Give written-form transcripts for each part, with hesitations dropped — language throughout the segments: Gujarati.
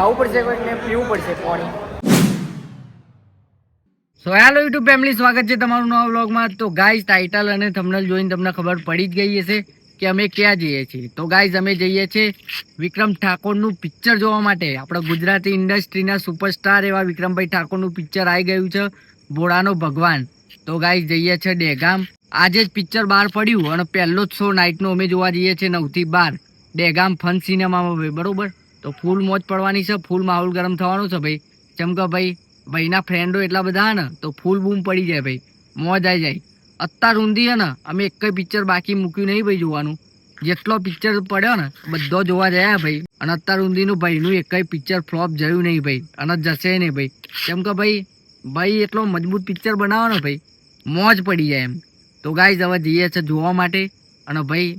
ખાવું પડશે કોઈને પીવું પડશે પાણી. સો હેલો યુટ્યુબ ફેમિલી, સ્વાગત છે તમારું નવા વ્લોગમાં. તો ગાઈઝ ટાઇટલ અને થંબનેલ જોઈને તમને ખબર પડી જ ગઈ હશે કે અમે ક્યાં જઈએ છીએ. તો ગાઈઝ અમે જઈએ છીએ વિક્રમ ઠાકોરનું પિક્ચર જોવા માટે. આપણા ગુજરાતી ઇન્ડસ્ટ્રીના સુપરસ્ટાર એવા વિક્રમભાઈ ઠાકોરનું પિક્ચર આવી ગયું છે, ભોળાનો ભગવાન. તો ગાઈઝ જઈએ છીએ દહેગામ. આજે જ પિક્ચર બહાર પડ્યું અને પહેલો જ શો નાઇટનો અમે જોવા જઈએ છીએ 9 થી 12 દહેગામ ફન સિનેમામાં ભાઈ, બરોબર. તો ફૂલ મોજ પડવાની છે, ફૂલ માહોલ ગરમ થવાનું છે ભાઈ. ચમકા ભાઈના ફ્રેન્ડો એટલા બધા હે ને તો ફૂલ બૂમ પડી જાય ભાઈ, મોજ આવી જાય. અત્યાર ઊંધી હે ને અમે એક પિક્ચર બાકી મૂક્યું નહીં ભાઈ જોવાનું. જેટલો પિક્ચર પડ્યો ને બધો જોવા જાય ભાઈ. અને અત્યાર ઊંધીનું ભાઈનું એક પિક્ચર ફ્લોપ જયું નહીં ભાઈ, અને જશે નહીં ભાઈ. કેમ કે ભાઈ એટલો મજબૂત પિક્ચર બનાવો ને ભાઈ, મોજ પડી જાય એમ. તો ગાઈઝ હવે જઈએ છે જોવા માટે. અને ભાઈ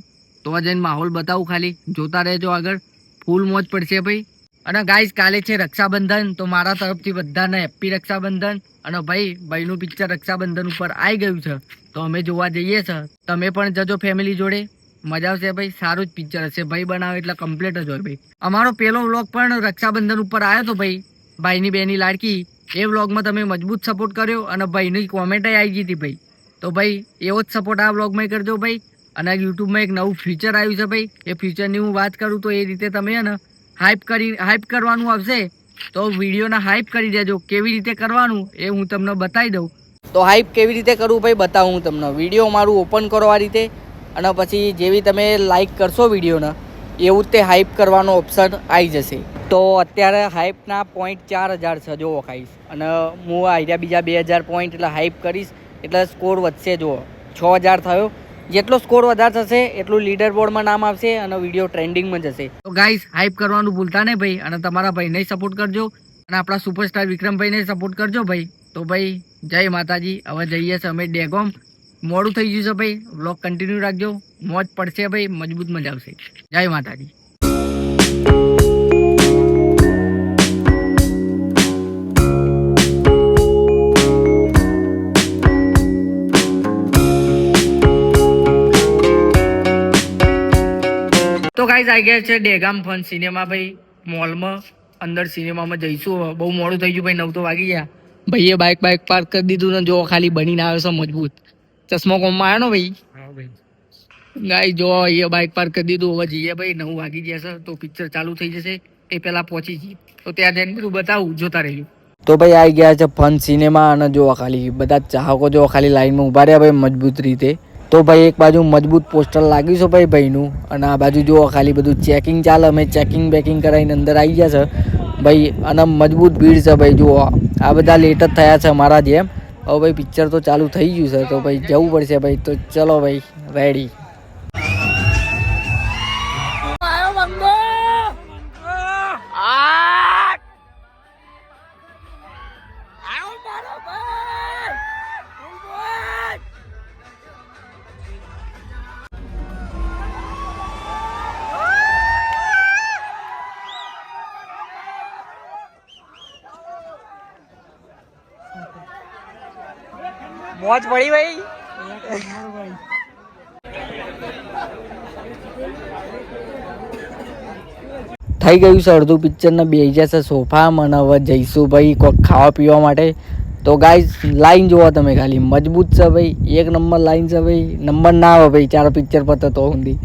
તો જઈને માહોલ બતાવું, ખાલી જોતા રહેજો આગળ, ફૂલ મોજ પડશે ભાઈ. અને ગાઈઝ કાલે છે રક્ષાબંધન, તો મારા તરફથી બધાને હેપ્પી રક્ષાબંધન. અને ભાઈનું પિક્ચર રક્ષાબંધન ઉપર આવી ગયું છે તો અમે જોવા જઈએ છે. તમે પણ જજો ફેમિલી જોડે, મજા આવશે ભાઈ. સારું જ પિક્ચર હશે, ભાઈ બનાવે એટલે કમ્પ્લીટ જ હોય ભાઈ. અમારો પેલો વ્લોગ પણ રક્ષાબંધન ઉપર આવ્યો હતો ભાઈ, ભાઈની બેની લાડકી. એ વ્લોગમાં તમે મજબૂત સપોર્ટ કર્યો અને ભાઈની કોમેન્ટ આવી ગઈ હતી ભાઈ. તો ભાઈ એવો જ સપોર્ટ આ વ્લોગમાં કરજો ભાઈ. અને યુટ્યુબમાં એક નવું ફીચર આવ્યું છે ભાઈ, એ ફીચરની હું વાત કરું તો એ રીતે તમે ને હાઇપ કરવાનું આવશે. તો વિડીયોના હાઇપ કરી દેજો. કેવી રીતે કરવાનું એ હું તમને બતાવી દઉં. તો હાઇપ કેવી રીતે કરવું ભાઈ બતાવું હું તમને. વિડીયો મારું ઓપન કરો આ રીતે, અને પછી જેવી તમે લાઇક કરશો વિડીયોને એવું જ તે હાઇપ કરવાનો ઓપ્શન આવી જશે. તો અત્યારે હાઇપના પોઈન્ટ 4000 છે જોવો ખાઈશ. અને હું આઈડિયા બીજા 2000 પોઈન્ટ એટલે હાઇપ કરીશ એટલે સ્કોર વધશે. જુઓ 6000 થયો. જેટલો સ્કોર વધારે થશે એટલું લીડર બોર્ડમાં નામ આવશે અને વિડીયો ટ્રેન્ડિંગમાં જશે. તો ગાઈઝ હાઇપ કરવાનું ભૂલતા નહીં ભાઈ. અને તમારા ભાઈને સપોર્ટ કરજો અને આપણા સુપરસ્ટાર વિક્રમભાઈને સપોર્ટ કરજો ભાઈ. તો ભાઈ જય માતાજી. હવે જઈએ છીએ અમે દહેગામ. મોડું થઈ ગયું છે ભાઈ, વ્લોગ કન્ટિન્યુ રાખજો, મોજ પડશે ભાઈ, મજબૂત મજા આવશે. જય માતાજી. તો ગાઈઝ આવી ગયા છે દહેગામ ફન સિનેમા ભાઈ, મોલમાં. અંદર સિનેમામાં જઈશું. બહુ મોડું થઈ ગયું ભાઈ, 9 તો વાગી ગયા. ભાઈએ બાઇક પાર્ક કરી દીધું ને જો ખાલી બનીને આવ્યો છે મજબૂત. ચશ્મા કોમમાં આવ્યો ને ભાઈ. ગાઈઝ જો એ બાઇક પાર્ક કરી દીધું. હવે જઈએ ભાઈ, 9 વાગી ગયા છે તો પિક્ચર ચાલુ થઈ જશે. એ પહેલા પહોંચી જઈએ તો ત્યાં જઈને બધું બતાવું, જોતા રહેજો. તો ભાઈ આવી ગયા છે ફન સિનેમા. અને જો ખાલી બધા ચાહકો જો ખાલી લાઈનમાં ઉભા રહ્યા ભાઈ મજબૂત રીતે. તો ભાઈ એક બાજુ મજબૂત પોસ્ટર લાગ્યું છે ભાઈનું, અને આ બાજુ જો ખાલી બધું ચેકિંગ ચાલે. અમે ચેકિંગ કરાવીને અંદર આવી ગયા છે ભાઈ. અને મજબૂત ભીડ છે ભાઈ. જુઓ આ બધા લેટ જ થયા છે અમારા જેમ. હવે ભાઈ પિક્ચર તો ચાલુ થઈ ગયું છે તો ભાઈ જવું પડશે ભાઈ. તો ચલો ભાઈ, રેડી. મોજ પડી ભાઈ. થઈ ગયું છે અડધું પિક્ચર ને બેસી જશે સોફામાં. અને હવે જઈશું ભાઈ કોઈક ખાવા પીવા માટે. તો ગાઈઝ લાઈન જોવો તમે ખાલી, મજબૂત છે ભાઈ, એક નંબર લાઈન છે ભાઈ. નંબર ના આવે ભાઈ, 4 પિક્ચર પતે તો સુધી.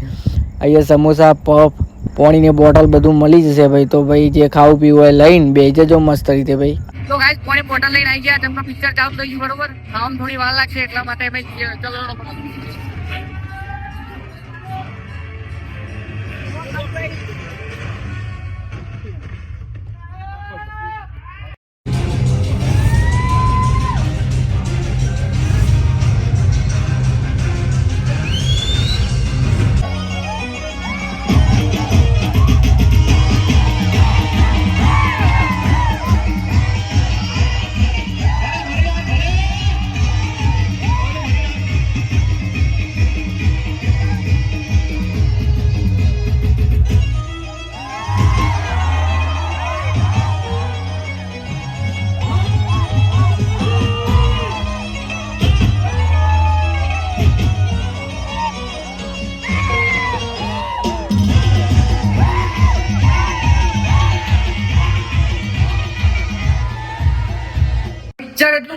અહીંયા સમોસા, પફ, પાણીની બોટલ બધું મળી જશે ભાઈ. તો ભાઈ જે ખાવું પીવું હોય લઈને બેસી જજો મસ્ત રીતે ભાઈ. તો ગાઈસ પાણી બોટલ લઈને આવી ગયા. તેમનો પિક્ચર ચાલુ થઈ ગયું બરોબર. ખાવામાં થોડી વાર લાગશે એટલા માટે ભાઈ ચલો.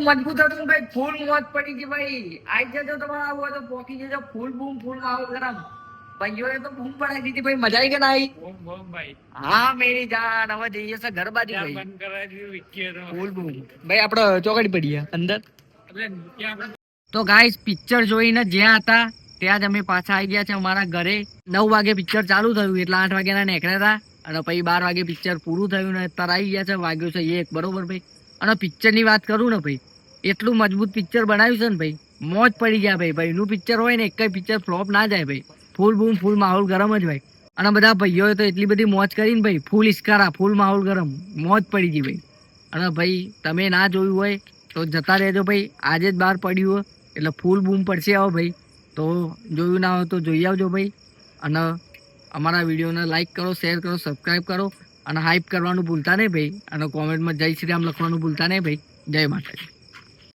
મજબૂત હતું ભાઈ, ફૂલ મોજ પડી ગઈ ભાઈ. આઈ જજો તમારે આવું હોય તો પોકી જજો. ફૂલ બૂમ ફૂલ માહોલ ગરમ. ભાઈઓએ તો બૂમ પડાવી દીધી ભાઈ, મજા આવી કે ના આવી? હા મેરી જાન, હવે જઈએ છે ઘર બાજુ ભાઈ. ફૂલ બૂમ ભાઈ, આપડે ચોકડી પડી અંદર. તો ગાઈસ પિક્ચર જોઈને જ્યાં હતા ત્યાં જ અમે પાછા આવી ગયા છે અમારા ઘરે. 9 વાગે પિક્ચર ચાલુ થયું એટલે 8 વાગ્યાના નીકળ્યા હતા અને પછી 12 વાગે પિક્ચર પૂરું થયું ને અત્યારે આવી ગયા છે. વાગ્યું છે 1 બરોબર ભાઈ. અને પિક્ચરની વાત કરું ને ભાઈ, એટલું મજબૂત પિક્ચર બનાવ્યું છે ને ભાઈ, મોજ પડી ગયા ભાઈ. ભાઈનું પિક્ચર હોય ને એક પિક્ચર ફ્લોપ ના જાય ભાઈ. ફૂલ બૂમ ફૂલ માહોલ ગરમ જ ભાઈ. અને બધા ભાઈઓએ તો એટલી બધી મોજ કરીને ભાઈ, ફૂલ ઇસ્કારા ફૂલ માહોલ ગરમ, મોજ પડી ગઈ ભાઈ. અને ભાઈ તમે ના જોયું હોય તો જતા રહેજો ભાઈ, આજે જ બહાર પડ્યું હોય એટલે ફૂલ બૂમ પડશે. આવો ભાઈ, તો જોયું ના હોય તો જોઈ આવજો ભાઈ. અને અમારા વિડીયોને લાઈક કરો, શેર કરો, સબસ્ક્રાઈબ કરો અને હાઈપ કરવાનું ભૂલતા નહીં ભાઈ. અને કોમેન્ટમાં જય શ્રી રામ લખવાનું ભૂલતા નહીં ભાઈ. જય માતાજી.